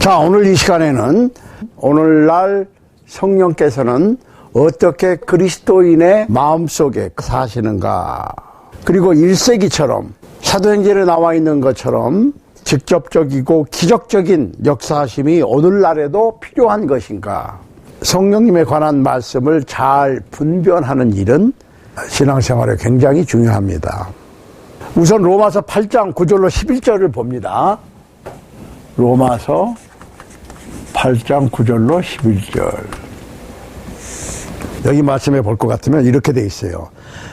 자, 오늘 이 시간에는 오늘날 성령께서는 어떻게 그리스도인의 마음속에 사시는가, 그리고 1세기처럼 사도행전에 나와 있는 것처럼 직접적이고 기적적인 역사하심이 오늘날에도 필요한 것인가, 성령님에 관한 말씀을 잘 분별하는 일은 신앙생활에 굉장히 중요합니다. 우선 로마서 8장 9절로 11절을 봅니다. 로마서 8장 9절로 11절. 여기 말씀해 볼 것 같으면 이렇게 돼 있어요.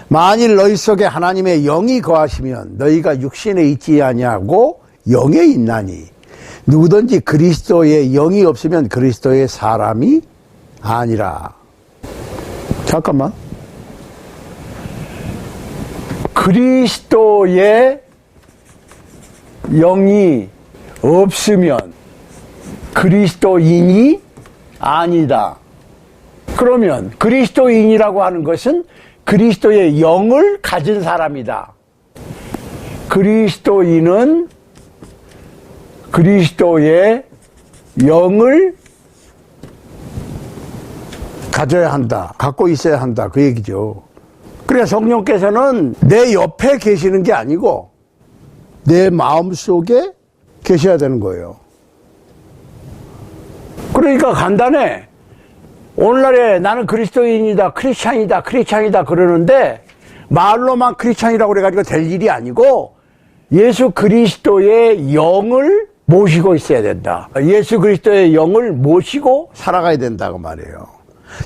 만일 너희 속에 하나님의 영이 거하시면 너희가 육신에 있지 아니하고 영에 있나니, 누구든지 그리스도의 영이 없으면 그리스도의 사람이 아니라. 잠깐만. 그리스도의 영이 없으면 그리스도인이 아니다. 그러면 그리스도인이라고 하는 것은 그리스도의 영을 가진 사람이다. 그리스도인은 그리스도의 영을 가져야 한다, 갖고 있어야 한다, 그 얘기죠. 그래서 성령께서는 내 옆에 계시는 게 아니고 내 마음속에 계셔야 되는 거예요. 그러니까 간단해. 오늘날에 나는 그리스도인이다, 크리스찬이다 그러는데 말로만 크리스찬이라고 그래가지고 될 일이 아니고 예수 그리스도의 영을 모시고 있어야 된다. 예수 그리스도의 영을 모시고 살아가야 된다고 말이에요.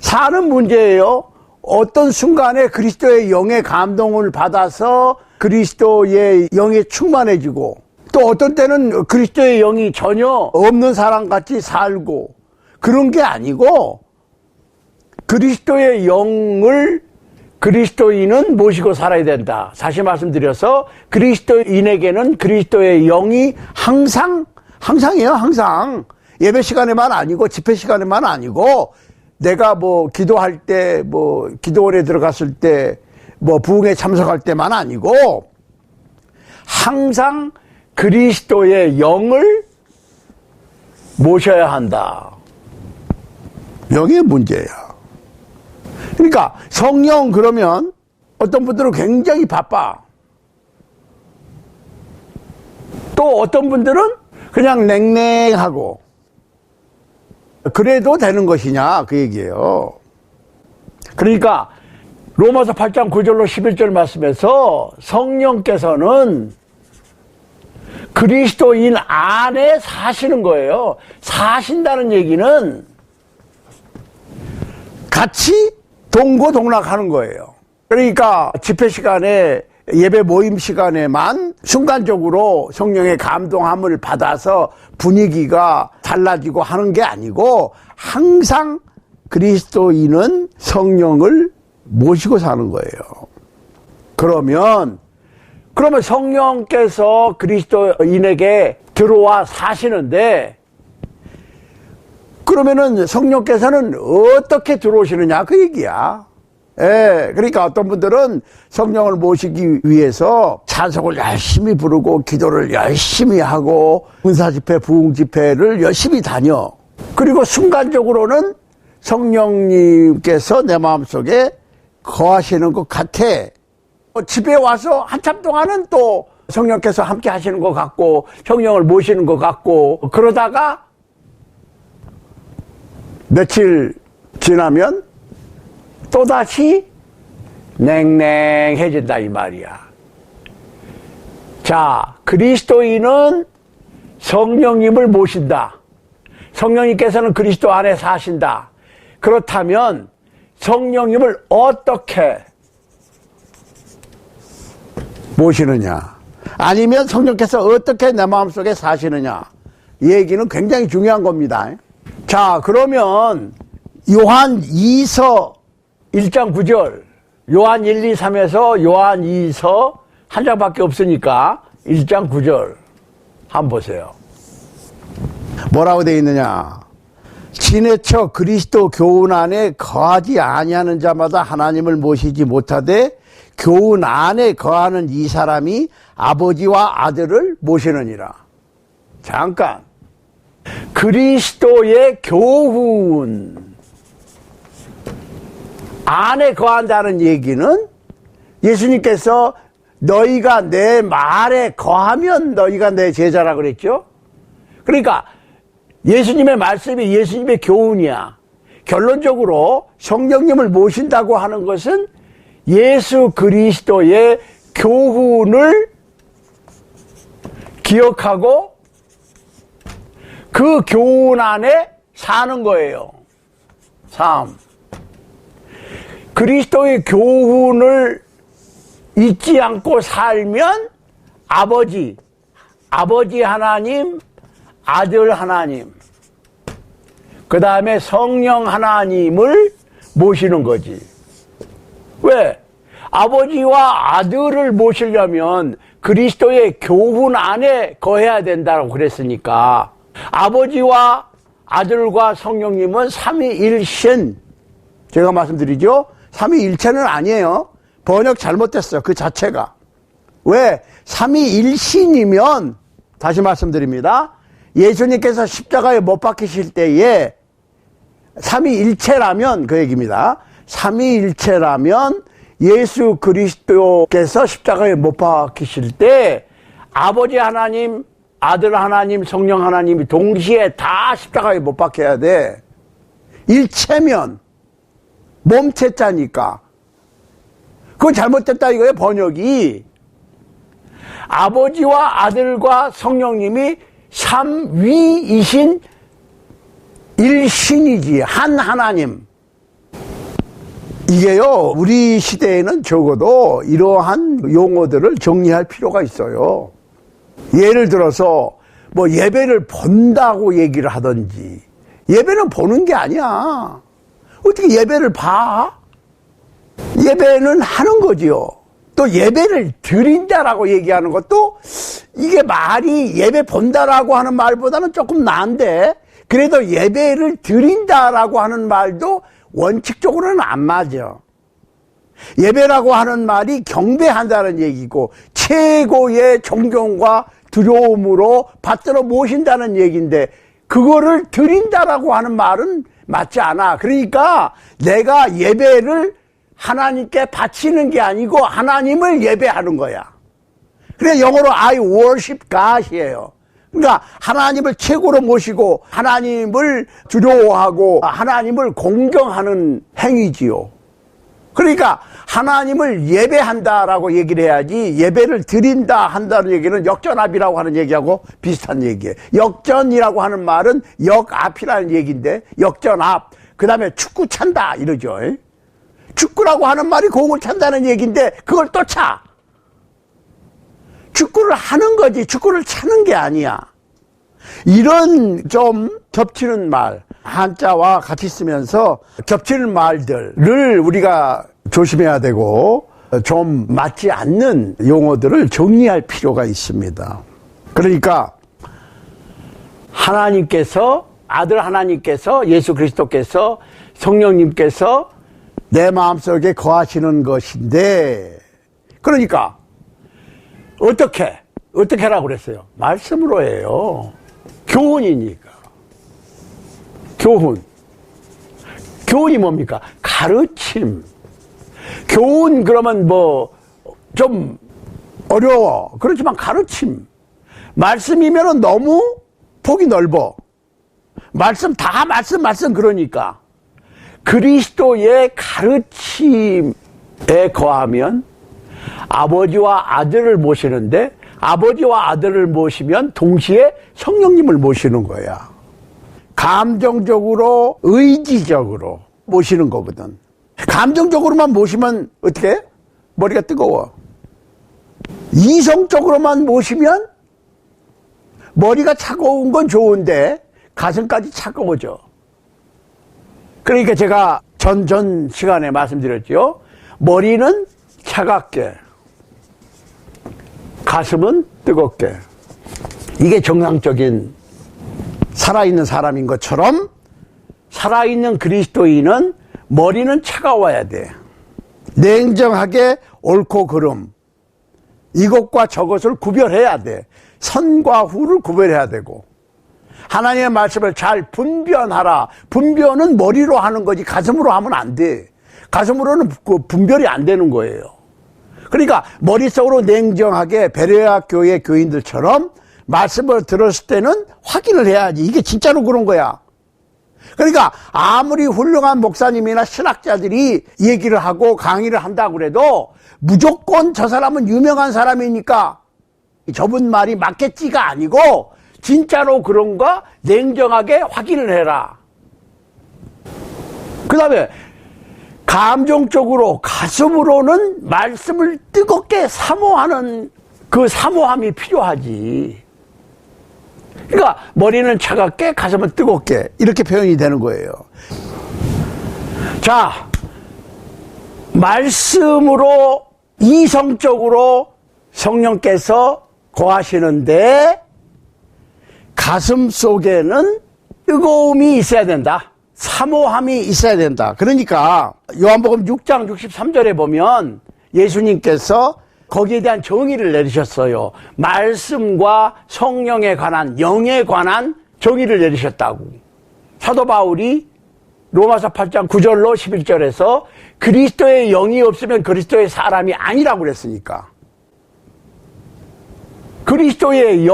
사는 문제예요. 어떤 순간에 그리스도의 영의 감동을 받아서 그리스도의 영에 충만해지고, 또 어떤 때는 그리스도의 영이 전혀 없는 사람같이 살고, 그런 게 아니고 그리스도의 영을 그리스도인은 모시고 살아야 된다. 다시 말씀드려서 그리스도인에게는 그리스도의 영이 항상이에요. 항상 예배 시간에만 아니고 집회 시간에만 아니고, 내가 기도할 때, 기도원에 들어갔을 때, 부흥에 참석할 때만 아니고 항상 그리스도의 영을 모셔야 한다. 영의 문제야. 그러니까 성령, 그러면 어떤 분들은 굉장히 바빠. 또 어떤 분들은 그냥 냉랭하고, 그래도 되는 것이냐, 그 얘기예요. 그러니까 로마서 8장 9절로 11절 말씀에서 성령께서는 그리스도인 안에 사시는 거예요. 사신다는 얘기는 같이 동고동락하는 거예요. 그러니까 집회 시간에, 예배 모임 시간에만 순간적으로 성령의 감동함을 받아서 분위기가 달라지고 하는 게 아니고, 항상 그리스도인은 성령을 모시고 사는 거예요. 그러면 성령께서 그리스도인에게 들어와 사시는데, 그러면은 성령께서는 어떻게 들어오시느냐, 그 얘기야. 그러니까 어떤 분들은 성령을 모시기 위해서 찬송을 열심히 부르고 기도를 열심히 하고 은사 집회, 부흥 집회를 열심히 다녀. 그리고 순간적으로는 성령님께서 내 마음속에 거하시는 것 같아. 집에 와서 한참 동안은 또 성령께서 함께 하시는 것 같고 성령을 모시는 것 같고, 그러다가 며칠 지나면 또다시 냉랭해진다, 이 말이야. 자, 그리스도인은 성령님을 모신다. 성령님께서는 그리스도 안에 사신다. 그렇다면 성령님을 어떻게 모시느냐, 아니면 성령께서 어떻게 내 마음속에 사시느냐, 이 얘기는 굉장히 중요한 겁니다. 자, 그러면 요한 2서 1장 9절, 요한 1, 2, 3에서 요한 2서 한 장밖에 없으니까 1장 9절 한번 보세요. 뭐라고 되어 있느냐. 지내쳐 그리스도 교훈 안에 거하지 아니하는 자마다 하나님을 모시지 못하되 교훈 안에 거하는 이 사람이 아버지와 아들을 모시느니라. 잠깐, 그리스도의 교훈 안에 거한다는 얘기는 예수님께서 너희가 내 말에 거하면 너희가 내 제자라 그랬죠. 그러니까 예수님의 말씀이 예수님의 교훈이야. 결론적으로 성령님을 모신다고 하는 것은 예수 그리스도의 교훈을 기억하고 그 교훈 안에 사는 거예요. 3. 그리스도의 교훈을 잊지 않고 살면 아버지 하나님, 아들 하나님, 그 다음에 성령 하나님을 모시는 거지. 왜? 아버지와 아들을 모시려면 그리스도의 교훈 안에 거해야 된다고 그랬으니까 아버지와 아들과 성령님은 삼위일신. 제가 말씀드리죠. 삼위일체는 아니에요. 번역 잘못됐어요. 그 자체가. 왜? 삼위일신이면 다시 말씀드립니다. 예수님께서 십자가에 못 박히실 때에 삼위일체라면 그 얘기입니다. 삼위일체라면 예수 그리스도께서 십자가에 못 박히실 때 아버지 하나님, 아들 하나님, 성령 하나님이 동시에 다 십자가에 못 박혀야 돼. 일체면 몸체자니까. 그건 잘못됐다 이거예요. 번역이. 아버지와 아들과 성령님이 삼위이신 일신이지. 한 하나님. 이게요, 우리 시대에는 적어도 이러한 용어들을 정리할 필요가 있어요. 예를 들어서 뭐 예배를 본다고 얘기를 하든지. 예배는 보는 게 아니야. 어떻게 예배를 봐? 예배는 하는 거지요. 또 예배를 드린다라고 얘기하는 것도 이게 말이 예배 본다라고 하는 말보다는 조금 나은데 그래도 예배를 드린다라고 하는 말도 원칙적으로는 안 맞아. 예배라고 하는 말이 경배한다는 얘기고 최고의 존경과 두려움으로 받들어 모신다는 얘기인데 그거를 드린다라고 하는 말은 맞지 않아. 그러니까 내가 예배를 하나님께 바치는 게 아니고 하나님을 예배하는 거야. 그래 영어로 I worship God이에요. 그러니까 하나님을 최고로 모시고 하나님을 두려워하고 하나님을 공경하는 행위지요. 그러니까 하나님을 예배한다라고 얘기를 해야지 예배를 드린다 한다는 얘기는 역전압이라고 하는 얘기하고 비슷한 얘기예요. 역전이라고 하는 말은 역앞이라는 얘기인데 역전압 그 다음에 축구 찬다 이러죠. 축구라고 하는 말이 공을 찬다는 얘기인데 그걸 또 차. 축구를 하는 거지 축구를 차는 게 아니야. 이런 좀 겹치는 말 한자와 같이 쓰면서 겹치는 말들을 우리가 조심해야 되고 좀 맞지 않는 용어들을 정리할 필요가 있습니다. 그러니까 하나님께서 아들 하나님께서 예수 그리스도께서 성령님께서 내 마음속에 거하시는 것인데 그러니까 어떻게 하라고 그랬어요? 말씀으로 해요. 교훈이니까. 교훈이 뭡니까? 가르침. 교훈 그러면 뭐 좀 어려워. 그렇지만 가르침. 말씀이면은 너무 폭이 넓어. 말씀 다 말씀 그러니까. 그리스도의 가르침에 거하면 아버지와 아들을 모시는데 아버지와 아들을 모시면 동시에 성령님을 모시는 거야. 감정적으로 의지적으로 모시는 거거든. 감정적으로만 모시면 어떻게 해? 머리가 뜨거워. 이성적으로만 모시면 머리가 차가운 건 좋은데 가슴까지 차가워져. 그러니까 제가 전 시간에 말씀드렸죠. 머리는 차갑게 가슴은 뜨겁게. 이게 정상적인 살아있는 사람인 것처럼 살아있는 그리스도인은 머리는 차가워야 돼. 냉정하게 옳고 그름 이것과 저것을 구별해야 돼. 선과 후를 구별해야 되고 하나님의 말씀을 잘 분별하라. 분별은 머리로 하는 거지 가슴으로 하면 안 돼. 가슴으로는 그 분별이 안 되는 거예요. 그러니까 머릿속으로 냉정하게 베레아 교회 교인들처럼 말씀을 들었을 때는 확인을 해야지. 이게 진짜로 그런 거야. 그러니까 아무리 훌륭한 목사님이나 신학자들이 얘기를 하고 강의를 한다고 그래도 무조건 저 사람은 유명한 사람이니까 저분 말이 맞겠지가 아니고 진짜로 그런가 냉정하게 확인을 해라. 그 다음에 감정적으로 가슴으로는 말씀을 뜨겁게 사모하는 그 사모함이 필요하지. 그러니까 머리는 차갑게 가슴은 뜨겁게 이렇게 표현이 되는 거예요. 자, 말씀으로 이성적으로 성령께서 거하시는데 가슴 속에는 뜨거움이 있어야 된다. 사모함이 있어야 된다. 그러니까 요한복음 6장 63절에 보면 예수님께서 거기에 대한 정의를 내리셨어요. 말씀과 성령에 관한, 영에 관한 정의를 내리셨다고. 사도 바울이 로마서 8장 9절로 11절에서 그리스도의 영이 없으면 그리스도의 사람이 아니라고 그랬으니까. 그리스도의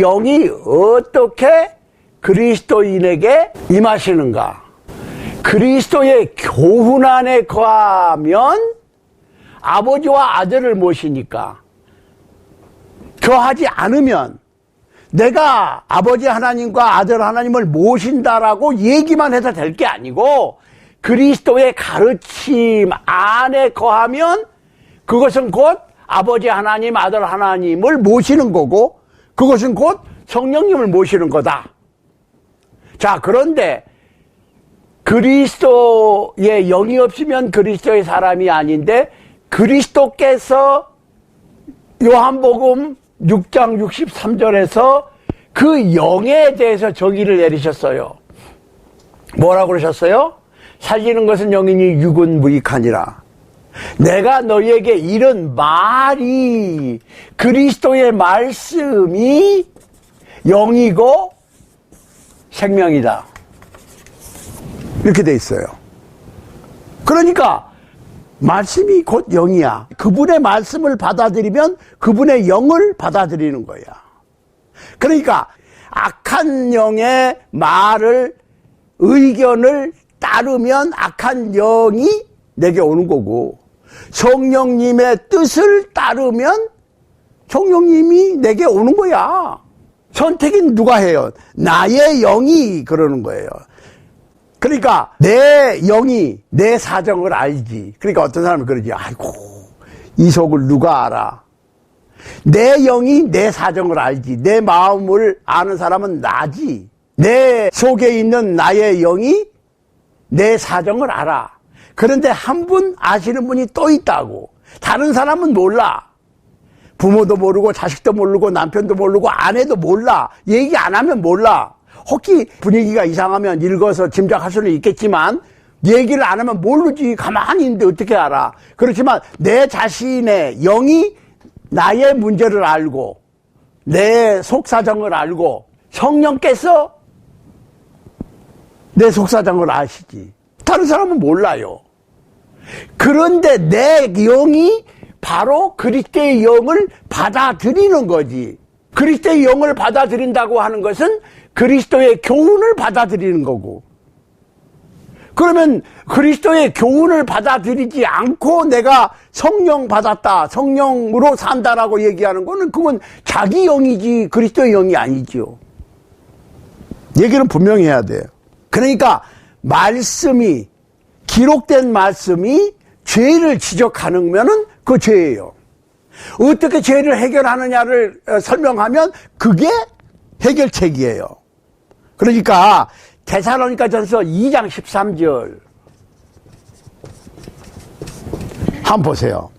영이 어떻게 그리스도인에게 임하시는가? 그리스도의 교훈 안에 거하면 아버지와 아들을 모시니까, 거하지 않으면 내가 아버지 하나님과 아들 하나님을 모신다라고 얘기만 해서 될 게 아니고 그리스도의 가르침 안에 거하면 그것은 곧 아버지 하나님, 아들 하나님을 모시는 거고 그것은 곧 성령님을 모시는 거다. 자, 그런데 그리스도의 영이 없으면 그리스도의 사람이 아닌데 그리스도께서 요한복음 6장 63절에서 그 영에 대해서 정의를 내리셨어요. 뭐라고 그러셨어요? 살리는 것은 영이니 육은 무익하니라. 내가 너희에게 이런 말이 그리스도의 말씀이 영이고 생명이다. 이렇게 돼 있어요. 그러니까 말씀이 곧 영이야. 그분의 말씀을 받아들이면 그분의 영을 받아들이는 거야. 그러니까 악한 영의 말을, 의견을 따르면 악한 영이 내게 오는 거고, 성령님의 뜻을 따르면 성령님이 내게 오는 거야. 선택은 누가 해요? 나의 영이 그러는 거예요. 그러니까 내 영이 내 사정을 알지. 그러니까 어떤 사람은 그러지. 아이고, 이 속을 누가 알아? 내 영이 내 사정을 알지. 내 마음을 아는 사람은 나지. 내 속에 있는 나의 영이 내 사정을 알아. 그런데 한 분 아시는 분이 또 있다고. 다른 사람은 몰라. 부모도 모르고 자식도 모르고 남편도 모르고 아내도 몰라. 얘기 안 하면 몰라. 혹시 분위기가 이상하면 읽어서 짐작할 수는 있겠지만 얘기를 안 하면 모르지. 가만히 있는데 어떻게 알아. 그렇지만 내 자신의 영이 나의 문제를 알고 내 속사정을 알고 성령께서 내 속사정을 아시지. 다른 사람은 몰라요. 그런데 내 영이 바로 그리스도의 영을 받아들이는 거지. 그리스도의 영을 받아들인다고 하는 것은 그리스도의 교훈을 받아들이는 거고, 그러면 그리스도의 교훈을 받아들이지 않고 내가 성령 받았다, 성령으로 산다라고 얘기하는 거는 그건 자기 영이지 그리스도의 영이 아니죠. 얘기는 분명히 해야 돼요. 그러니까 말씀이, 기록된 말씀이 죄를 지적하면은 그 죄예요. 어떻게 죄를 해결하느냐를 설명하면 그게 해결책이에요. 그러니까 데살로니가전서 2장 13절 한번 보세요.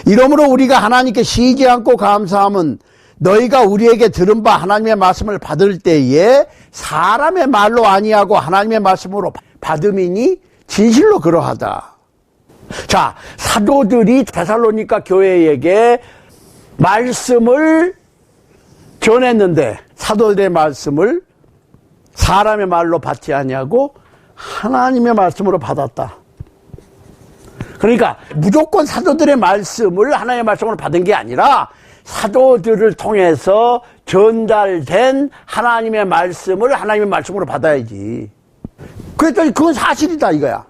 이러므로 우리가 하나님께 쉬지 않고 감사함은 너희가 우리에게 들은 바 하나님의 말씀을 받을 때에 사람의 말로 아니하고 하나님의 말씀으로 받음이니 진실로 그러하다. 자, 사도들이 데살로니가 교회에게 말씀을 전했는데 사도들의 말씀을 사람의 말로 받지 아니하고 하나님의 말씀으로 받았다. 그러니까 무조건 사도들의 말씀을 하나님의 말씀으로 받은 게 아니라 사도들을 통해서 전달된 하나님의 말씀을 하나님의 말씀으로 받아야지. 그랬더니 그건 사실이다 이거야.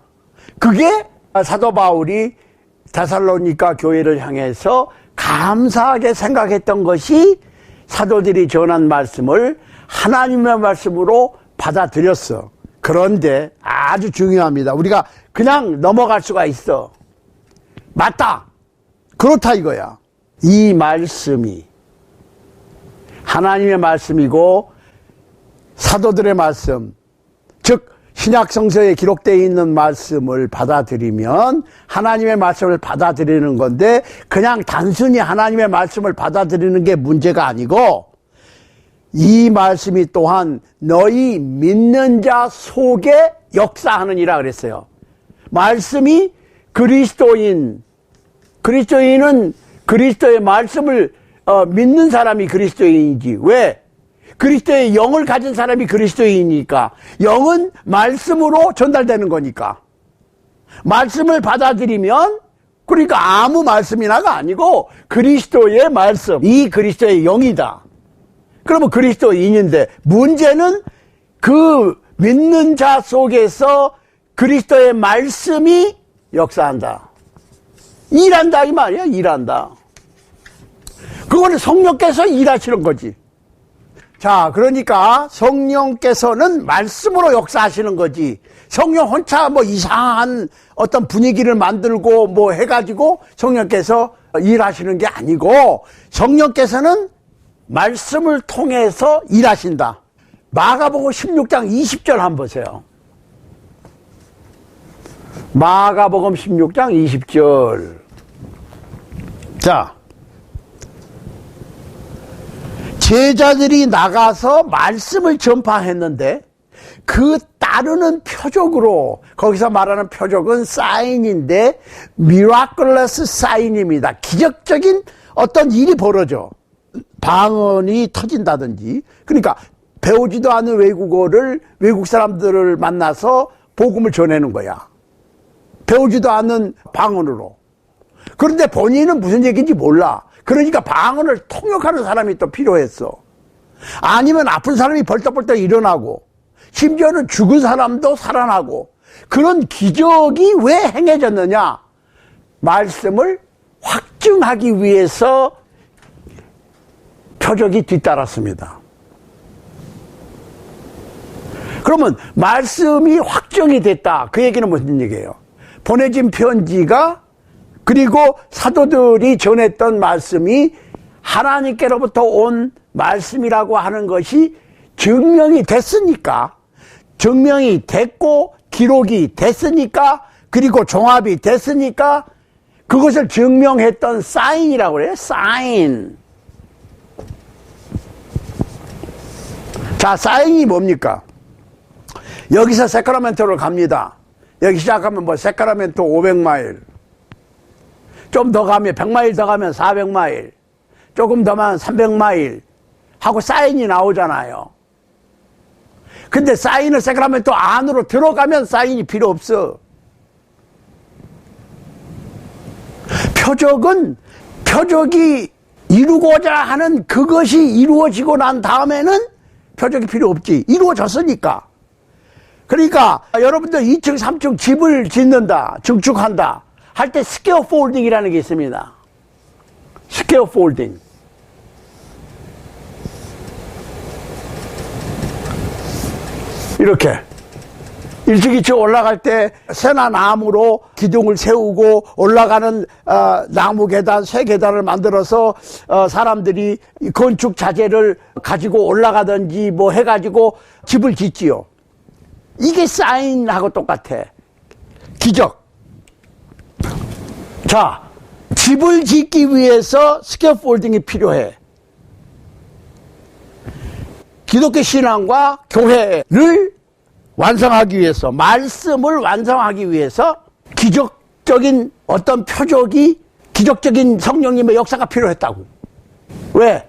그게 사도 바울이 데살로니가 교회를 향해서 감사하게 생각했던 것이 사도들이 전한 말씀을 하나님의 말씀으로 받아들였어. 그런데 아주 중요합니다. 우리가 그냥 넘어갈 수가 있어. 맞다. 그렇다 이거야. 이 말씀이 하나님의 말씀이고 사도들의 말씀, 즉 신약 성서에 기록되어 있는 말씀을 받아들이면 하나님의 말씀을 받아들이는 건데, 그냥 단순히 하나님의 말씀을 받아들이는 게 문제가 아니고 이 말씀이 또한 너희 믿는 자 속에 역사하느니라 그랬어요. 말씀이 그리스도인은 그리스도의 말씀을 믿는 사람이 그리스도인이지. 왜? 그리스도의 영을 가진 사람이 그리스도인이니까. 영은 말씀으로 전달되는 거니까. 말씀을 받아들이면, 그러니까 아무 말씀이나가 아니고 그리스도의 말씀, 이 그리스도의 영이다. 그러면 그리스도인인데, 문제는 그 믿는 자 속에서 그리스도의 말씀이 역사한다. 일한다 이 말이야. 일한다. 그거는 성령께서 일하시는 거지. 자, 그러니까 성령께서는 말씀으로 역사하시는 거지. 성령 혼자 뭐 이상한 어떤 분위기를 만들고 뭐 해가지고 성령께서 일하시는 게 아니고, 성령께서는 말씀을 통해서 일하신다. 마가복음 16장 20절 한번 보세요. 마가복음 16장 20절. 자, 제자들이 나가서 말씀을 전파했는데 그 따르는 표적으로, 거기서 말하는 표적은 사인인데 miraculous 사인입니다. 기적적인 어떤 일이 벌어져. 방언이 터진다든지, 그러니까 배우지도 않은 외국어를 외국 사람들을 만나서 복음을 전하는 거야. 배우지도 않는 방언으로. 그런데 본인은 무슨 얘기인지 몰라. 그러니까 방언을 통역하는 사람이 또 필요했어. 아니면 아픈 사람이 벌떡벌떡 일어나고, 심지어는 죽은 사람도 살아나고, 그런 기적이 왜 행해졌느냐? 말씀을 확증하기 위해서 표적이 뒤따랐습니다. 그러면 말씀이 확정이 됐다. 그 얘기는 무슨 얘기예요? 보내진 편지가, 그리고 사도들이 전했던 말씀이 하나님께로부터 온 말씀이라고 하는 것이 증명이 됐으니까, 증명이 됐고 기록이 됐으니까, 그리고 종합이 됐으니까 그것을 증명했던 사인이라고 그래요. 사인. 자, 사인이 뭡니까? 여기서 세크라멘토를 갑니다. 여기 시작하면 뭐 세크라멘토 500마일, 좀 더 가면 100마일 더 가면 400마일, 조금 더 가면 300마일 하고 사인이 나오잖아요. 근데 사인을 세크라멘토 안으로 들어가면 사인이 필요 없어. 표적이 이루고자 하는 그것이 이루어지고 난 다음에는 표적이 필요 없지. 이루어졌으니까. 그러니까 여러분들 2층 3층 집을 짓는다, 증축한다 할 때 스퀘어폴딩이라는 게 있습니다. 스퀘어폴딩. 이렇게 1층 2층 올라갈 때 새나 나무로 기둥을 세우고 올라가는 나무 계단, 쇠 계단을 만들어서 사람들이 건축 자재를 가지고 올라가든지 뭐 해가지고 집을 짓지요. 이게 사인하고 똑같아. 기적. 자, 집을 짓기 위해서 스캐폴딩이 필요해. 기독교 신앙과 교회를 완성하기 위해서, 말씀을 완성하기 위해서 기적적인 어떤 표적이, 기적적인 성령님의 역사가 필요했다고. 왜?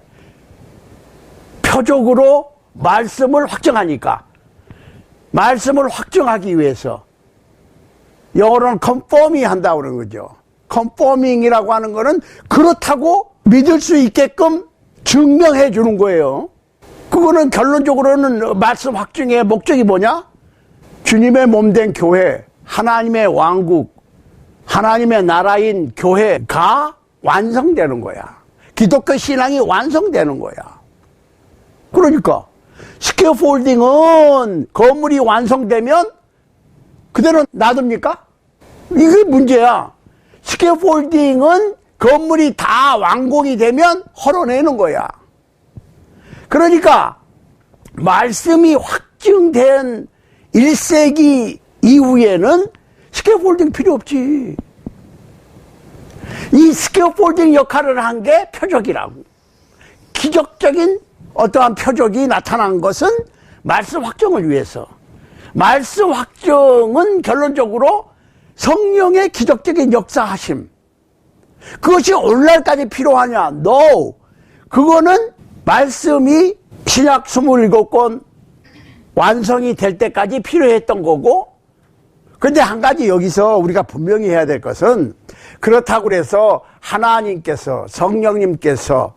표적으로 말씀을 확증하니까, 말씀을 확증하기 위해서 영어로는 컨포밍 한다고 그러는 거죠. 컨포밍이라고 하는 거는 그렇다고 믿을 수 있게끔 증명해 주는 거예요. 그거는 결론적으로는 말씀 확증의 목적이 뭐냐? 주님의 몸된 교회, 하나님의 왕국, 하나님의 나라인 교회가 완성되는 거야. 기독교 신앙이 완성되는 거야. 그러니까 스케폴딩은 건물이 완성되면 그대로 놔둡니까? 이게 문제야. 스케폴딩은 건물이 다 완공이 되면 헐어내는 거야. 그러니까 말씀이 확증된 1세기 이후에는 스케폴딩 필요 없지. 이 스케폴딩 역할을 한 게 표적이라고. 기적적인 어떠한 표적이 나타난 것은 말씀 확정을 위해서. 말씀 확정은 결론적으로 성령의 기적적인 역사하심. 그것이 오늘날까지 필요하냐? No. 그거는 말씀이 신약 27권 완성이 될 때까지 필요했던 거고, 근데 한 가지 여기서 우리가 분명히 해야 될 것은, 그렇다고 해서 하나님께서, 성령님께서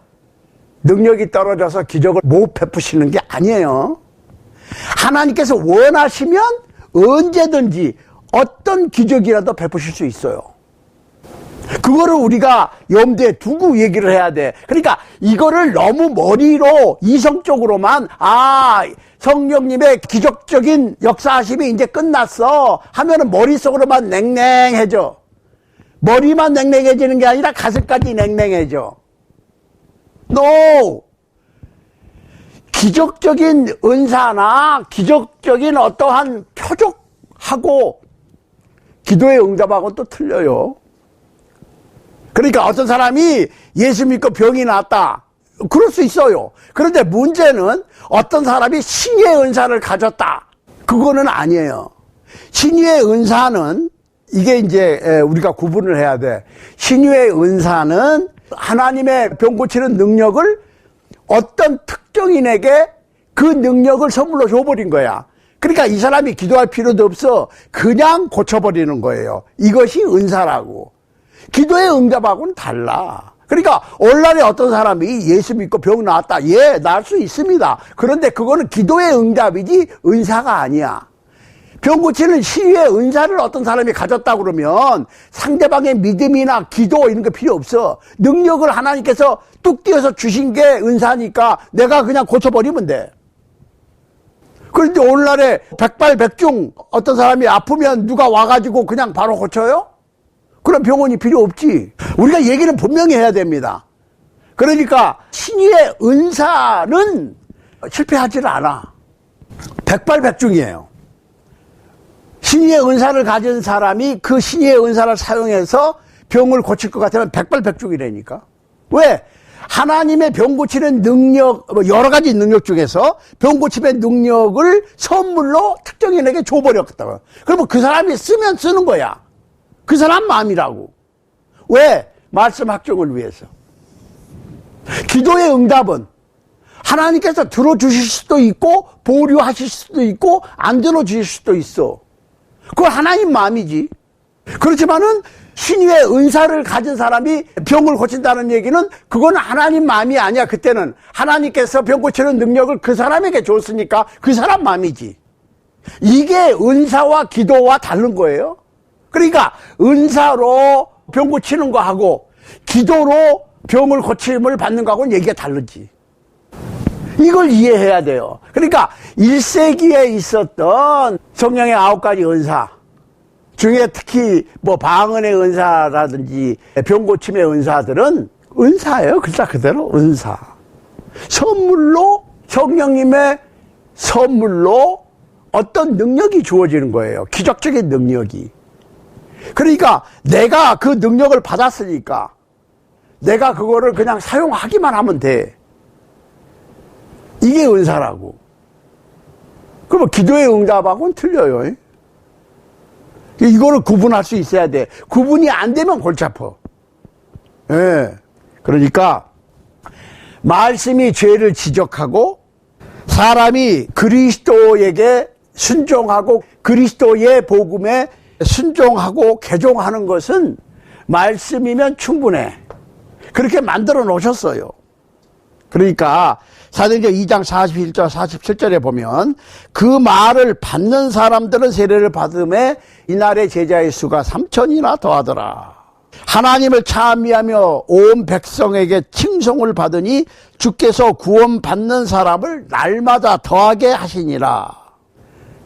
능력이 떨어져서 기적을 못 베푸시는 게 아니에요. 하나님께서 원하시면 언제든지 어떤 기적이라도 베푸실 수 있어요. 그거를 우리가 염두에 두고 얘기를 해야 돼. 그러니까 이거를 너무 머리로 이성적으로만, 성령님의 기적적인 역사하심이 이제 끝났어 하면은 머릿속으로만 냉랭해져. 머리만 냉랭해지는 게 아니라 가슴까지 냉랭해져. No! 기적적인 은사나 기적적인 어떠한 표적하고 기도의 응답하고는 또 틀려요. 그러니까 어떤 사람이 예수 믿고 병이 났다. 그럴 수 있어요. 그런데 문제는 어떤 사람이 신유의 은사를 가졌다. 그거는 아니에요. 신유의 은사는 이게 이제 우리가 구분을 해야 돼. 신유의 은사는 하나님의 병 고치는 능력을 어떤 특정인에게 그 능력을 선물로 줘버린 거야. 그러니까 이 사람이 기도할 필요도 없어. 그냥 고쳐버리는 거예요. 이것이 은사라고. 기도의 응답하고는 달라. 그러니까 오늘날에 어떤 사람이 예수 믿고 병 나았다. 예, 나을 수 있습니다. 그런데 그거는 기도의 응답이지 은사가 아니야. 병 고치는 신유의 은사를 어떤 사람이 가졌다 그러면 상대방의 믿음이나 기도 이런 거 필요 없어. 능력을 하나님께서 뚝 띄어서 주신 게 은사니까 내가 그냥 고쳐버리면 돼. 그런데 오늘날에 백발백중 어떤 사람이 아프면 누가 와가지고 그냥 바로 고쳐요? 그런 병원이 필요 없지. 우리가 얘기는 분명히 해야 됩니다. 그러니까 신유의 은사는 실패하지는 않아. 백발백중이에요. 신유의 은사를 가진 사람이 그 신유의 은사를 사용해서 병을 고칠 것 같으면 백발백중이라니까. 왜? 하나님의 병 고치는 능력, 여러 가지 능력 중에서 병 고침의 능력을 선물로 특정인에게 줘버렸다고. 그러면 그 사람이 쓰면 쓰는 거야. 그 사람 마음이라고. 왜? 말씀 확정을 위해서. 기도의 응답은 하나님께서 들어주실 수도 있고 보류하실 수도 있고 안 들어주실 수도 있어. 그건 하나님 마음이지. 그렇지만은 신유의 은사를 가진 사람이 병을 고친다는 얘기는 그건 하나님 마음이 아니야. 그때는 하나님께서 병 고치는 능력을 그 사람에게 줬으니까 그 사람 마음이지. 이게 은사와 기도와 다른 거예요. 그러니까 은사로 병 고치는 거하고 기도로 병을 고침을 받는 거하고는 얘기가 다르지. 이걸 이해해야 돼요. 그러니까 1세기에 있었던 성령의 9가지 은사 중에 특히 뭐 방언의 은사라든지 병 고침의 은사들은 은사예요. 글자 그대로 은사. 선물로, 성령님의 선물로 어떤 능력이 주어지는 거예요. 기적적인 능력이. 그러니까 내가 그 능력을 받았으니까 내가 그거를 그냥 사용하기만 하면 돼. 이게 은사라고. 그러면 기도의 응답하고는 틀려요. 이거를 구분할 수 있어야 돼. 구분이 안 되면 골치 아파. 예. 그러니까 말씀이 죄를 지적하고 사람이 그리스도에게 순종하고 그리스도의 복음에 순종하고 개종하는 것은 말씀이면 충분해. 그렇게 만들어 놓으셨어요. 그러니까 사도행전 2장 41절 47절에 보면 그 말을 받는 사람들은 세례를 받음에 이날의 제자의 수가 3,000이나 더하더라. 하나님을 찬미하며 온 백성에게 칭송을 받으니 주께서 구원받는 사람을 날마다 더하게 하시니라.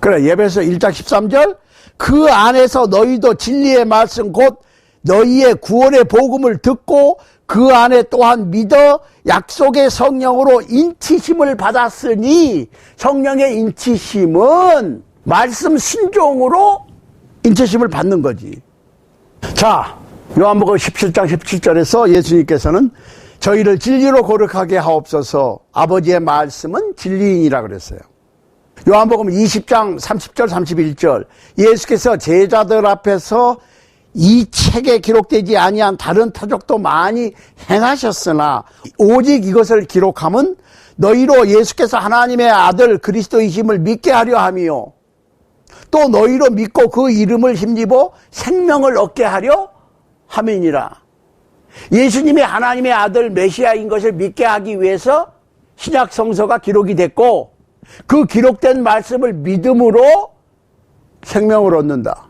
그래, 예배서 1장 13절 그 안에서 너희도 진리의 말씀 곧 너희의 구원의 복음을 듣고 그 안에 또한 믿어 약속의 성령으로 인치심을 받았으니, 성령의 인치심은 말씀 순종으로 인치심을 받는 거지. 자, 요한복음 17장 17절에서 예수님께서는 저희를 진리로 거룩하게 하옵소서, 아버지의 말씀은 진리이니라 그랬어요. 요한복음 20장 30절 31절 예수께서 제자들 앞에서 이 책에 기록되지 아니한 다른 표적도 많이 행하셨으나 오직 이것을 기록함은 너희로 예수께서 하나님의 아들 그리스도이심을 믿게 하려 함이요 또 너희로 믿고 그 이름을 힘입어 생명을 얻게 하려 함이니라. 예수님이 하나님의 아들 메시아인 것을 믿게 하기 위해서 신약 성서가 기록이 됐고, 그 기록된 말씀을 믿음으로 생명을 얻는다.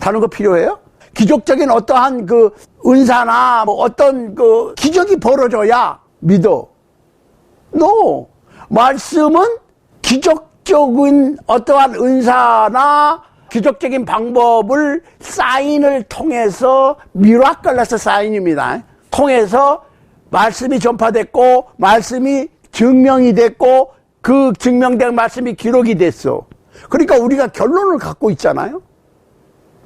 다른 거 필요해요? 기적적인 어떠한 그 은사나 뭐 어떤 그 기적이 벌어져야 믿어. No. 말씀은 기적적인 어떠한 은사나 기적적인 방법을 사인을 통해서, 미라클러스 사인입니다. 통해서 말씀이 전파됐고 말씀이 증명이 됐고 그 증명된 말씀이 기록이 됐어. 그러니까 우리가 결론을 갖고 있잖아요.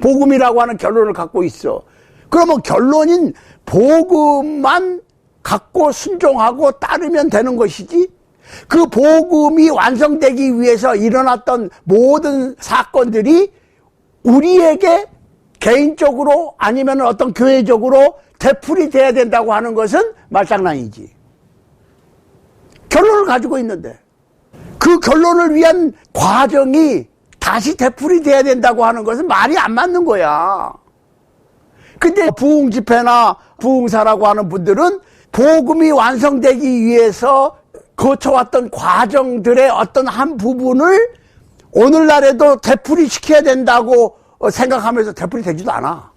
복음이라고 하는 결론을 갖고 있어. 그러면 결론인 복음만 갖고 순종하고 따르면 되는 것이지, 그 복음이 완성되기 위해서 일어났던 모든 사건들이 우리에게 개인적으로 아니면 어떤 교회적으로 되풀이 돼야 된다고 하는 것은 말장난이지. 결론을 가지고 있는데 그 결론을 위한 과정이 다시 되풀이 돼야 된다고 하는 것은 말이 안 맞는 거야. 근데 부흥 집회나 부흥사라고 하는 분들은 복음이 완성되기 위해서 거쳐왔던 과정들의 어떤 한 부분을 오늘날에도 되풀이 시켜야 된다고 생각하면서 되풀이 되지도 않아.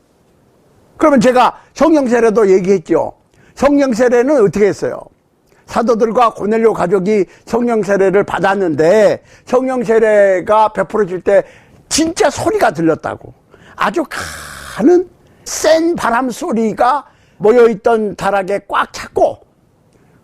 그러면 제가 성령 세례도 얘기했죠. 성령 세례는 어떻게 했어요? 사도들과 고넬료 가족이 성령 세례를 받았는데 성령 세례가 베풀어질 때 진짜 소리가 들렸다고. 아주 가는 센 바람 소리가 모여있던 다락에 꽉 찼고,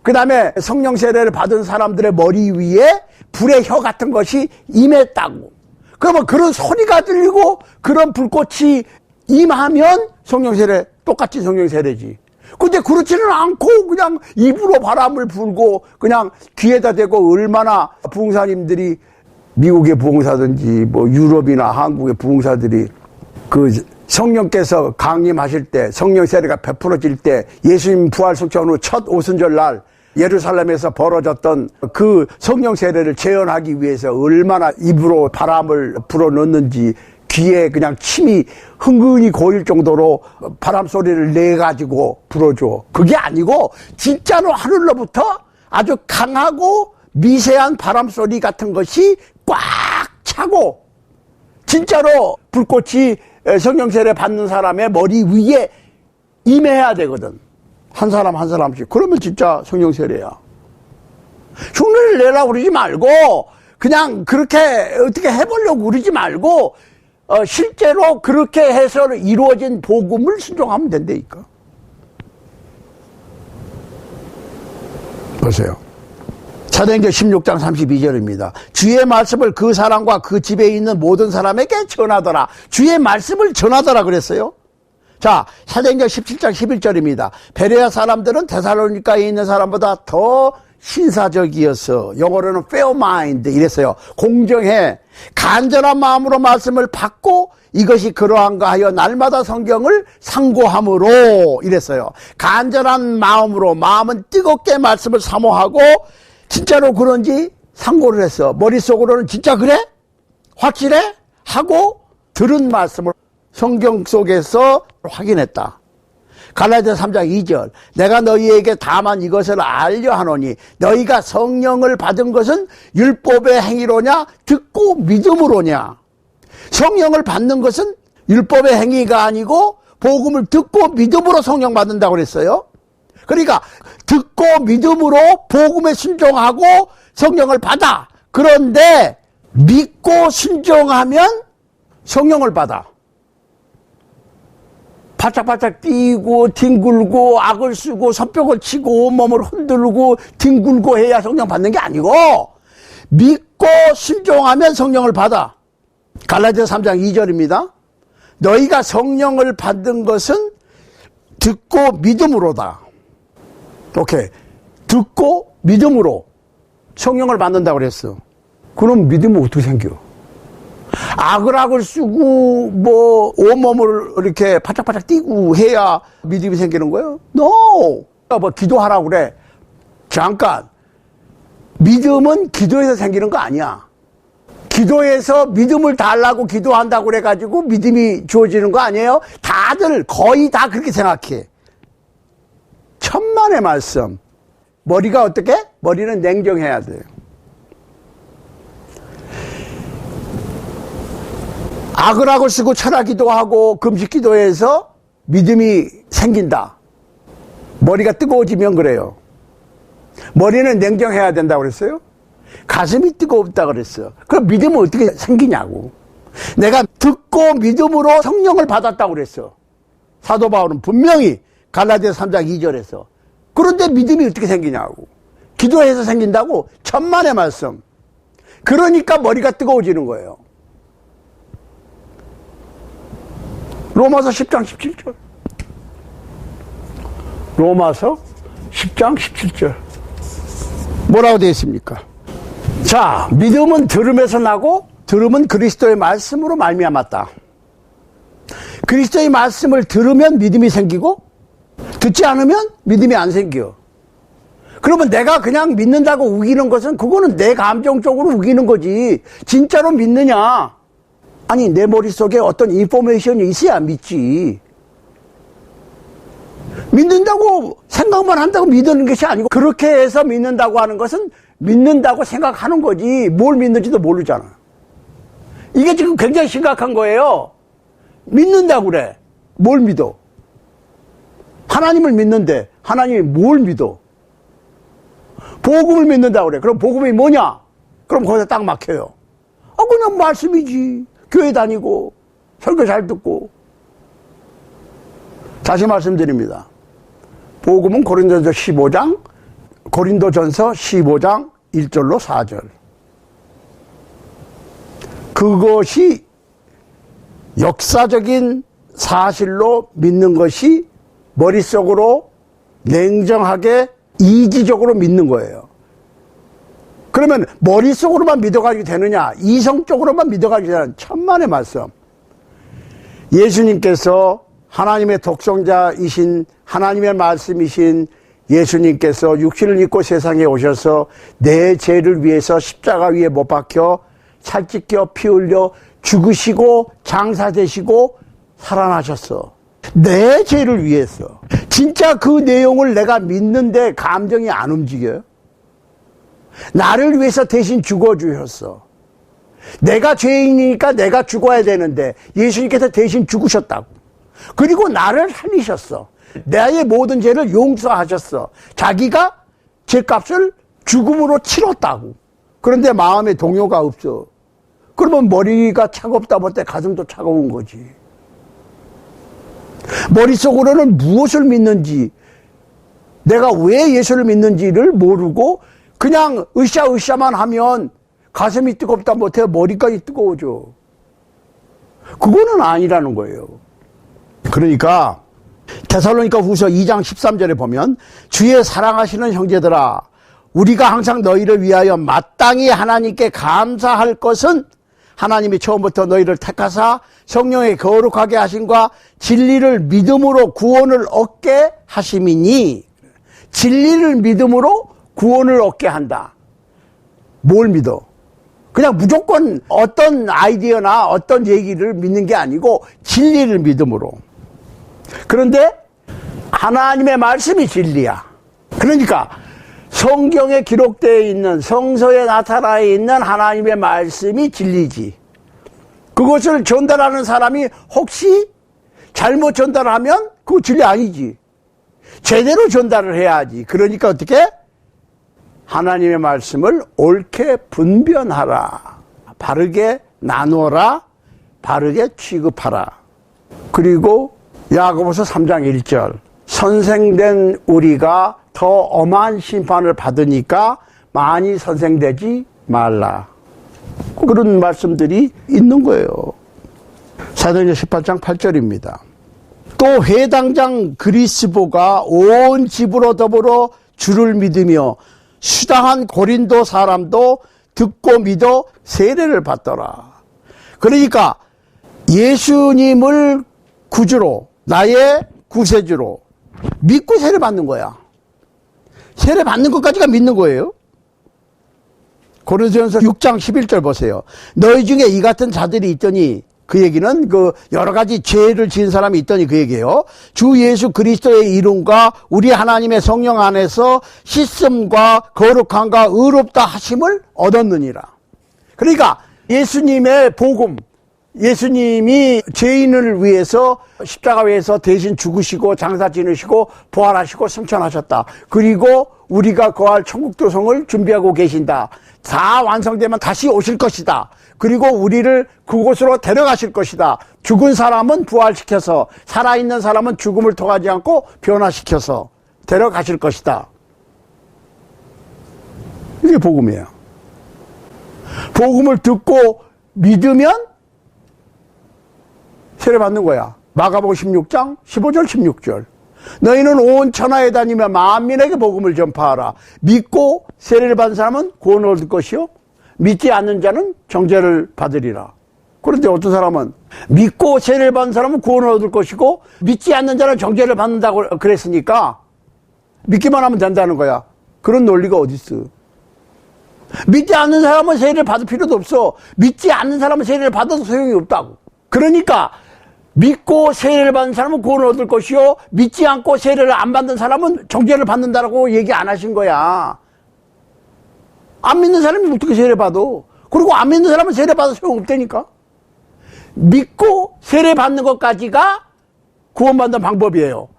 그 다음에 성령 세례를 받은 사람들의 머리 위에 불의 혀 같은 것이 임했다고. 그러면 그런 소리가 들리고 그런 불꽃이 임하면 성령 세례, 똑같이 성령 세례지. 근데 그렇지는 않고 그냥 입으로 바람을 불고 그냥 귀에다 대고, 얼마나 부흥사님들이, 미국의 부흥사든지 뭐 유럽이나 한국의 부흥사들이 그 성령께서 강림하실 때, 성령 세례가 베풀어질 때, 예수님 부활 성취한 후 첫 오순절 날 예루살렘에서 벌어졌던 그 성령 세례를 재현하기 위해서 얼마나 입으로 바람을 불어넣는지, 귀에 그냥 침이 흥근히 고일 정도로 바람 소리를 내가지고 불어줘. 그게 아니고 진짜로 하늘로부터 아주 강하고 미세한 바람 소리 같은 것이 꽉 차고, 진짜로 불꽃이 성령 세례 받는 사람의 머리 위에 임해야 되거든. 한 사람 한 사람씩. 그러면 진짜 성령 세례야. 흉내를 내라고 그러지 말고, 그냥 그렇게 어떻게 해보려고 그러지 말고, 실제로 그렇게 해서 이루어진 복음을 순종하면 된다니까. 보세요. 사도행전 16장 32절입니다. 주의 말씀을 그 사람과 그 집에 있는 모든 사람에게 전하더라. 주의 말씀을 전하더라 그랬어요. 자, 사도행전 17장 11절입니다. 베레아 사람들은 데살로니가에 있는 사람보다 더 신사적이어서, 영어로는 fair mind 이랬어요. 공정해. 간절한 마음으로 말씀을 받고 이것이 그러한가 하여 날마다 성경을 상고함으로 이랬어요. 간절한 마음으로, 마음은 뜨겁게 말씀을 사모하고 진짜로 그런지 상고를 했어. 머릿속으로는 진짜 그래? 확실해? 하고 들은 말씀을 성경 속에서 확인했다. 갈라디아서 3장 2절 내가 너희에게 다만 이것을 알려 하노니 너희가 성령을 받은 것은 율법의 행위로냐 듣고 믿음으로냐. 성령을 받는 것은 율법의 행위가 아니고 복음을 듣고 믿음으로 성령 받는다고 그랬어요. 그러니까 듣고 믿음으로 복음에 순종하고 성령을 받아. 그런데 믿고 순종하면 성령을 받아. 바짝바짝 뛰고 뒹굴고 악을 쓰고 섭벽을 치고 온몸을 흔들고 뒹굴고 해야 성령 받는 게 아니고 믿고 순종하면 성령을 받아. 갈라디아서 3장 2절입니다. 너희가 성령을 받은 것은 듣고 믿음으로다. 오케이. 듣고 믿음으로 성령을 받는다고 그랬어. 그럼 믿음은 어떻게 생겨? 악을 쓰고 뭐 온몸을 이렇게 바짝바짝 뛰고 해야 믿음이 생기는 거예요? No! 뭐 기도하라고 그래. 잠깐. 믿음은 기도에서 생기는 거 아니야. 기도에서 믿음을 달라고 기도한다고 그래가지고 믿음이 주어지는 거 아니에요? 다들 거의 다 그렇게 생각해. 천만의 말씀. 머리가 어떻게? 머리는 냉정해야 돼요. 악을 쓰고 철학 기도하고 금식 기도해서 믿음이 생긴다. 머리가 뜨거워지면 그래요. 머리는 냉정해야 된다고 그랬어요? 가슴이 뜨겁다고 그랬어요. 그럼 믿음은 어떻게 생기냐고. 내가 듣고 믿음으로 성령을 받았다고 그랬어. 사도 바울은 분명히 갈라디아서 3장 2절에서. 그런데 믿음이 어떻게 생기냐고. 기도해서 생긴다고. 천만의 말씀. 그러니까 머리가 뜨거워지는 거예요. 로마서 10장 17절. 로마서 10장 17절. 뭐라고 되어 있습니까? 자, 믿음은 들음에서 나고 들음은 그리스도의 말씀으로 말미암았다. 그리스도의 말씀을 들으면 믿음이 생기고 듣지 않으면 믿음이 안 생겨. 그러면 내가 그냥 믿는다고 우기는 것은 그거는 내 감정적으로 우기는 거지. 진짜로 믿느냐? 아니, 내 머릿속에 어떤 인포메이션이 있어야 믿지. 믿는다고 생각만 한다고 믿는 것이 아니고 그렇게 해서 믿는다고 하는 것은 믿는다고 생각하는 거지. 뭘 믿는지도 모르잖아. 이게 지금 굉장히 심각한 거예요. 믿는다고 그래. 뭘 믿어? 하나님을 믿는데 하나님이 뭘 믿어? 복음을 믿는다고 그래. 그럼 복음이 뭐냐? 그럼 거기서 딱 막혀요. 그냥 말씀이지. 교회 다니고 설교 잘 듣고. 다시 말씀드립니다. 복음은 고린도전서 15장 1절로 4절. 그것이 역사적인 사실로 믿는 것이 머릿속으로 냉정하게 이지적으로 믿는 거예요. 그러면 머릿속으로만 믿어가지고 되느냐? 이성적으로만 믿어가지고 되느냐? 천만의 말씀. 예수님께서 하나님의 독생자이신 하나님의 말씀이신 예수님께서 육신을 입고 세상에 오셔서 내 죄를 위해서 십자가 위에 못 박혀 살찢겨 피 흘려 죽으시고 장사되시고 살아나셨어. 내 죄를 위해서. 진짜 그 내용을 내가 믿는데 감정이 안 움직여요? 나를 위해서 대신 죽어주셨어. 내가 죄인이니까 내가 죽어야 되는데 예수님께서 대신 죽으셨다고. 그리고 나를 살리셨어. 나의 모든 죄를 용서하셨어. 자기가 죄값을 죽음으로 치렀다고. 그런데 마음에 동요가 없어. 그러면 머리가 차갑다 못해 가슴도 차가운 거지. 머릿속으로는 무엇을 믿는지, 내가 왜 예수를 믿는지를 모르고 그냥 으쌰으쌰만 하면 가슴이 뜨겁다 못해 머리까지 뜨거워져. 그거는 아니라는 거예요. 그러니까 데살로니가 후서 2장 13절에 보면 주의 사랑하시는 형제들아, 우리가 항상 너희를 위하여 마땅히 하나님께 감사할 것은 하나님이 처음부터 너희를 택하사 성령의 거룩하게 하심과 진리를 믿음으로 구원을 얻게 하심이니. 진리를 믿음으로 구원을 얻게 한다. 뭘 믿어? 그냥 무조건 어떤 아이디어나 어떤 얘기를 믿는 게 아니고 진리를 믿음으로. 그런데 하나님의 말씀이 진리야. 그러니까 성경에 기록되어 있는, 성서에 나타나 있는 하나님의 말씀이 진리지. 그것을 전달하는 사람이 혹시 잘못 전달하면 그거 진리 아니지. 제대로 전달을 해야지. 그러니까 어떻게? 하나님의 말씀을 옳게 분별하라. 바르게 나누어라. 바르게 취급하라. 그리고 야고보서 3장 1절. 선생된 우리가 더 엄한 심판을 받으니까 많이 선생되지 말라. 그런 말씀들이 있는 거예요. 사도행전 18장 8절입니다. 또 회당장 그리스보가 온 집으로 더불어 주를 믿으며 수당한 고린도 사람도 듣고 믿어 세례를 받더라. 그러니까 예수님을 구주로, 나의 구세주로 믿고 세례 받는 거야. 세례 받는 것까지가 믿는 거예요. 고린도전서 6장 11절 보세요. 너희 중에 이 같은 자들이 있더니, 그 얘기는 그 여러 가지 죄를 지은 사람이 있더니 그 얘기예요. 주 예수 그리스도의 이름과 우리 하나님의 성령 안에서 씻음과 거룩함과 의롭다 하심을 얻었느니라. 그러니까 예수님의 복음, 예수님이 죄인을 위해서 십자가에서 대신 죽으시고 장사 지르시고 부활하시고 승천하셨다. 그리고 우리가 거할 천국 도성을 준비하고 계신다. 다 완성되면 다시 오실 것이다. 그리고 우리를 그곳으로 데려가실 것이다. 죽은 사람은 부활시켜서, 살아있는 사람은 죽음을 통하지 않고 변화시켜서 데려가실 것이다. 이게 복음이에요. 복음을 듣고 믿으면 세례 받는 거야. 마가복음 16장 15절 16절. 너희는 온 천하에 다니며 만민에게 복음을 전파하라. 믿고 세례를 받은 사람은 구원을 얻을 것이요 믿지 않는 자는 정죄를 받으리라. 그런데 어떤 사람은 믿고 세례를 받은 사람은 구원을 얻을 것이고 믿지 않는 자는 정죄를 받는다고 그랬으니까 믿기만 하면 된다는 거야. 그런 논리가 어디 있어? 믿지 않는 사람은 세례를 받을 필요도 없어. 믿지 않는 사람은 세례를 받아도 소용이 없다고. 그러니까 믿고 세례를 받는 사람은 구원을 얻을 것이요 믿지 않고 세례를 안 받는 사람은 정죄를 받는다라고 얘기 안 하신 거야. 안 믿는 사람이 어떻게 세례 받아? 그리고 안 믿는 사람은 세례 받아도 소용없다니까. 믿고 세례 받는 것까지가 구원받는 방법이에요.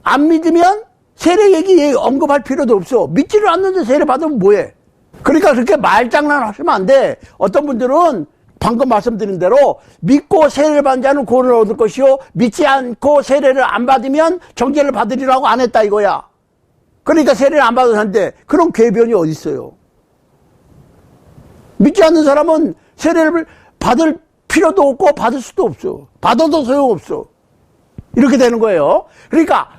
안 믿으면 세례 얘기 언급할 필요도 없어. 믿지를 않는데 세례 받으면 뭐해? 그러니까 그렇게 말장난 하시면 안 돼. 어떤 분들은 방금 말씀드린 대로 믿고 세례를 받은 자는 구원을 얻을 것이요 믿지 않고 세례를 안 받으면 정죄를 받으리라고 안 했다 이거야. 그러니까 세례를 안 받아도 한대. 그런 궤변이 어디 있어요? 믿지 않는 사람은 세례를 받을 필요도 없고 받을 수도 없어. 받아도 소용없어. 이렇게 되는 거예요. 그러니까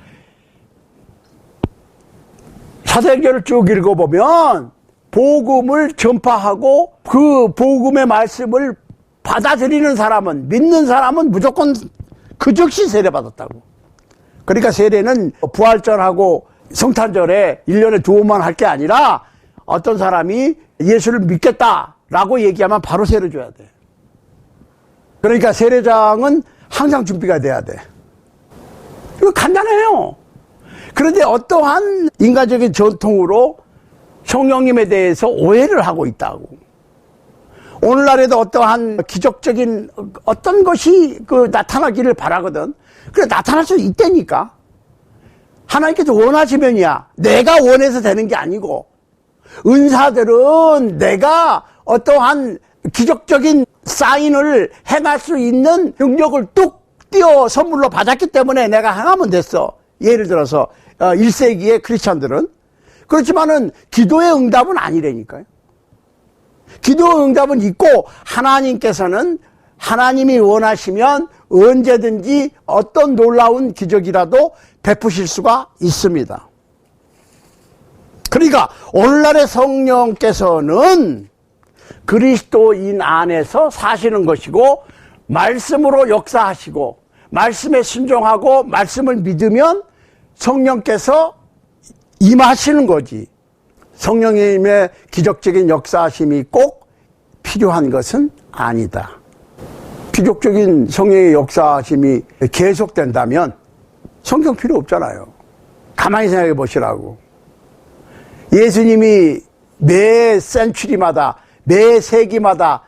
사도행전을 쭉 읽어보면 복음을 전파하고 그 복음의 말씀을 받아들이는 사람은, 믿는 사람은 무조건 그 즉시 세례받았다고. 그러니까 세례는 부활절하고 성탄절에 1년에 2번만 할 게 아니라 어떤 사람이 예수를 믿겠다라고 얘기하면 바로 세례 줘야 돼. 그러니까 세례장은 항상 준비가 돼야 돼. 이거 간단해요. 그런데 어떠한 인간적인 전통으로 성령님에 대해서 오해를 하고 있다고. 오늘날에도 어떠한 기적적인 어떤 것이 나타나기를 바라거든. 그래, 나타날 수 있다니까. 하나님께서 원하시면이야. 내가 원해서 되는 게 아니고, 은사들은 내가 어떠한 기적적인 사인을 행할 수 있는 능력을 뚝 띄어 선물로 받았기 때문에 내가 행하면 됐어. 예를 들어서 1세기의 크리스찬들은. 그렇지만은 기도의 응답은 아니라니까요. 기도의 응답은 있고 하나님께서는 하나님이 원하시면 언제든지 어떤 놀라운 기적이라도 베푸실 수가 있습니다. 그러니까 오늘날의 성령께서는 그리스도인 안에서 사시는 것이고 말씀으로 역사하시고 말씀에 순종하고 말씀을 믿으면 성령께서 임하시는 거지. 성령님의 기적적인 역사하심이 꼭 필요한 것은 아니다. 기적적인 성령의 역사하심이 계속된다면 성경 필요 없잖아요. 가만히 생각해 보시라고. 예수님이 매 센츄리마다, 매 세기마다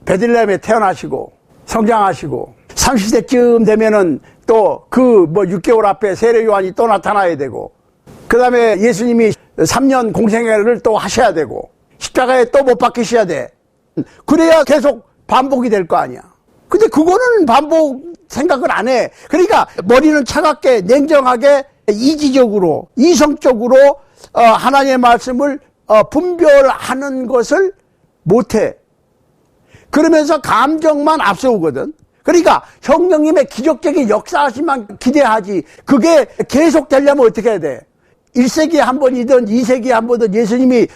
베들레헴에 태어나시고 성장하시고 30세쯤 되면은 또 그 6개월 앞에 세례 요한이 또 나타나야 되고, 그 다음에 예수님이 3년 공생애를 또 하셔야 되고, 십자가에 또 못 박히셔야 돼. 그래야 계속 반복이 될 거 아니야. 근데 그거는 반복 생각을 안 해. 그러니까 머리는 차갑게, 냉정하게, 이지적으로, 이성적으로 하나님의 말씀을 분별하는 것을 못해. 그러면서 감정만 앞세우거든. 그러니까 성령님의 기적적인 역사하심만 기대하지, 그게 계속 되려면 어떻게 해야 돼? 1세기에 한 번이든 2세기에 한 번이든 예수님이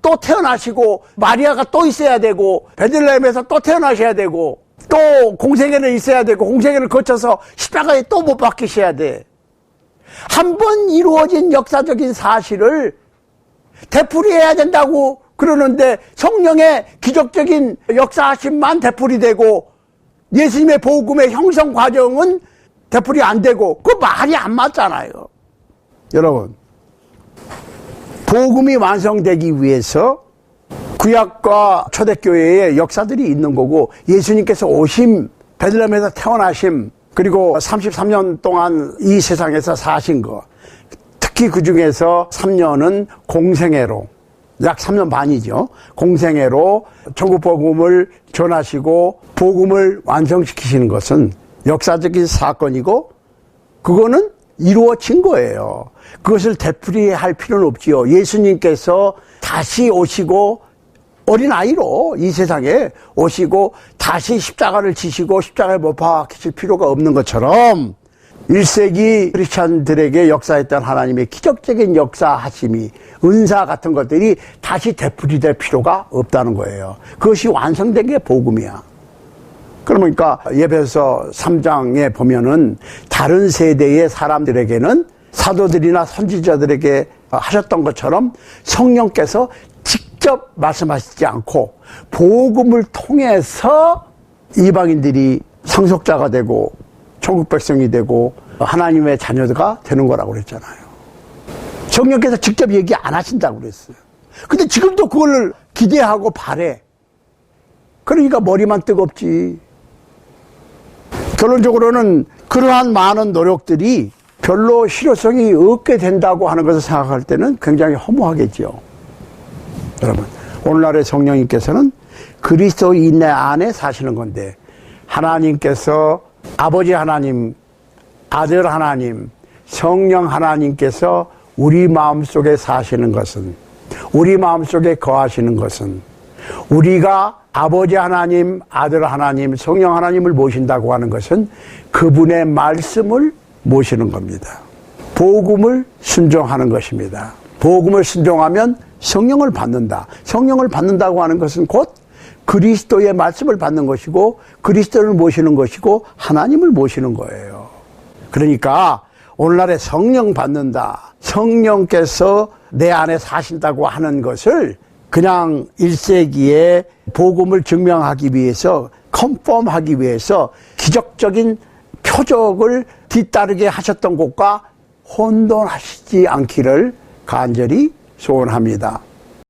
또 태어나시고, 마리아가 또 있어야 되고, 베들레헴에서 또 태어나셔야 되고, 또 공생애는 있어야 되고, 공생애를 거쳐서 십자가에 또 못 박히셔야 돼. 한 번 이루어진 역사적인 사실을 되풀이해야 된다고 그러는데, 성령의 기적적인 역사하심만 되풀이되고 예수님의 복음의 형성 과정은 되풀이 안 되고, 그 말이 안 맞잖아요. 여러분, 복음이 완성되기 위해서 구약과 초대교회의 역사들이 있는 거고, 예수님께서 오심, 베들레헴에서 태어나심, 그리고 33년 동안 이 세상에서 사신 거, 특히 그 중에서 3년은 공생애로, 약 3년 반이죠. 공생애로 천국 복음을 전하시고 복음을 완성시키시는 것은 역사적인 사건이고, 그거는 이루어진 거예요. 그것을 되풀이할 필요는 없지요. 예수님께서 다시 오시고 어린아이로 이 세상에 오시고 다시 십자가를 지시고 십자가에 못 박히실 필요가 없는 것처럼, 1세기 크리스찬들에게 역사했던 하나님의 기적적인 역사하심이, 은사 같은 것들이 다시 되풀이될 필요가 없다는 거예요. 그것이 완성된 게 복음이야. 그러니까 에베소 3장에 보면은 다른 세대의 사람들에게는 사도들이나 선지자들에게 하셨던 것처럼 성령께서 직접 말씀하시지 않고 복음을 통해서 이방인들이 상속자가 되고 천국 백성이 되고 하나님의 자녀가 되는 거라고 그랬잖아요. 성령께서 직접 얘기 안 하신다고 그랬어요. 근데 지금도 그걸 기대하고 바래. 그러니까 머리만 뜨겁지. 결론적으로는 그러한 많은 노력들이 별로 실효성이 없게 된다고 하는 것을 생각할 때는 굉장히 허무하겠죠. 여러분, 오늘날의 성령님께서는 그리스도인 내 안에 사시는 건데, 하나님께서 아버지 하나님, 아들 하나님, 성령 하나님께서 우리 마음속에 사시는 것은, 우리 마음속에 거하시는 것은, 우리가 아버지 하나님, 아들 하나님, 성령 하나님을 모신다고 하는 것은 그분의 말씀을 모시는 겁니다. 복음을 순종하는 것입니다. 복음을 순종하면 성령을 받는다. 성령을 받는다고 하는 것은 곧 그리스도의 말씀을 받는 것이고, 그리스도를 모시는 것이고, 하나님을 모시는 거예요. 그러니까 오늘날에 성령 받는다, 성령께서 내 안에 사신다고 하는 것을 그냥 1세기에 복음을 증명하기 위해서, 컨펌하기 위해서 기적적인 표적을 뒤따르게 하셨던 것과 혼돈하시지 않기를 간절히 소원합니다.